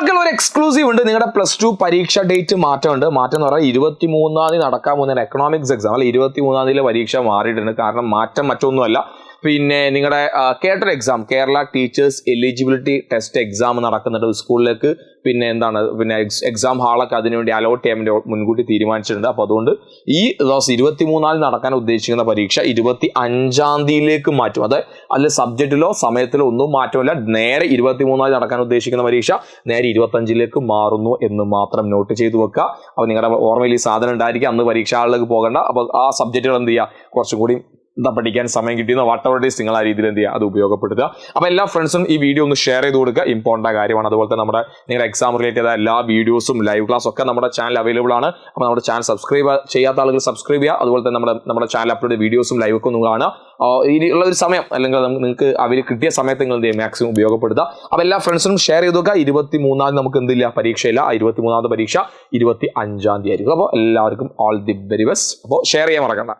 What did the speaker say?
നിങ്ങൾക്കുള്ള ഒരു എക്സ്ക്ലൂസീവ് ഉണ്ട്. നിങ്ങളുടെ +2 പരീക്ഷ ഡേറ്റ് മാറ്റമുണ്ട്. മാറ്റം എന്ന് പറഞ്ഞാൽ 23-ാം തീയതി നടക്കാൻ പോകുന്ന എക്കണോമിക്സ് എക്സാം അല്ല, 23-ാം തീയതിയിലെ പരീക്ഷ മാറിയിട്ടുണ്ട്. കാരണം മാറ്റം മറ്റൊന്നുമല്ല, പിന്നെ നിങ്ങളുടെ കേട്ടർ exam, Kerala teachers eligibility test exam നടക്കുന്നുണ്ട് സ്കൂളിലേക്ക്. പിന്നെ എക്സാം ഹാളൊക്കെ അതിനുവേണ്ടി അലോട്ട് ചെയ്യാൻ വേണ്ടി മുൻകൂട്ടി തീരുമാനിച്ചിട്ടുണ്ട്. അപ്പോൾ അതുകൊണ്ട് ഈ ദിവസം 23-ാം തീയതി നടക്കാൻ ഉദ്ദേശിക്കുന്ന പരീക്ഷ 25-ാം തീയതിയിലേക്ക് മാറ്റും. അതിൽ സബ്ജക്റ്റിലോ സമയത്തിലോ ഒന്നും മാറ്റമില്ല. നേരെ 23-ാം തീയതി നടക്കാൻ ഉദ്ദേശിക്കുന്ന പരീക്ഷ നേരെ 25-ലേക്ക് മാറുന്നു എന്ന് മാത്രം നോട്ട് ചെയ്ത് വെക്കുക. അപ്പോൾ നിങ്ങളുടെ ഓർമ്മയിൽ ഈ സാധനം ഉണ്ടായിരിക്കും. അന്ന് പരീക്ഷ ഹാളിലേക്ക് പോകേണ്ട. അപ്പോൾ ആ സബ്ജക്റ്റുകൾ എന്ത് ചെയ്യുക, കുറച്ചും കൂടി പഠിക്കാൻ സമയം കിട്ടിയെന്ന് വാട്ടവർ നിങ്ങൾ ആ രീതിയിൽ എന്ത് ചെയ്യുക, അത് ഉപയോഗപ്പെടുത്തുക. അപ്പോൾ എല്ലാ ഫ്രണ്ട്സും ഈ വീഡിയോ ഒന്ന് ഷെയർ ചെയ്ത് കൊടുക്കുക. ഇമ്പോർട്ടൻ്റ് കാര്യമാണ്. അതുപോലെ തന്നെ നിങ്ങളുടെ എക്സാം റിലേറ്റഡ് ആയ എല്ലാ വീഡിയോസും ലൈവ് ക്ലാസ് ഒക്കെ നമ്മുടെ ചാനൽ അവൈലബിൾ ആണ്. അപ്പോൾ നമ്മുടെ ചാനൽ സബ്സ്ക്രൈബ് ചെയ്യാത്ത ആളുകൾ സബ്സ്ക്രൈബ് ചെയ്യുക. അതുപോലെ തന്നെ നമ്മുടെ ചാനൽ അപ്ലോഡ് വീഡിയോസും ലൈവ് ഒക്കെ ഒന്ന് കാണുക. ഇതിലുള്ള ഒരു സമയം അല്ലെങ്കിൽ നിങ്ങൾക്ക് അവർ കിട്ടിയ സമയത്ത് നിങ്ങൾ എന്ത് ചെയ്യുക, മാക്സിമം ഉപയോഗപ്പെടുത്തുക. അപ്പോൾ എല്ലാ ഫ്രണ്ട്സിനും ഷെയർ ചെയ്ത് നോക്കുക. 23-ാം തീയതി നമുക്ക് എന്തില്ല, പരീക്ഷയില്ല. 23-ാമത്തെ പരീക്ഷ 25-ാം തീയതി ആയിരിക്കും. അപ്പോൾ എല്ലാവർക്കും ഓൾ ദി വെരി ബെസ്റ്റ്. അപ്പോൾ ഷെയർ ചെയ്യാൻ മറക്കണ്ട.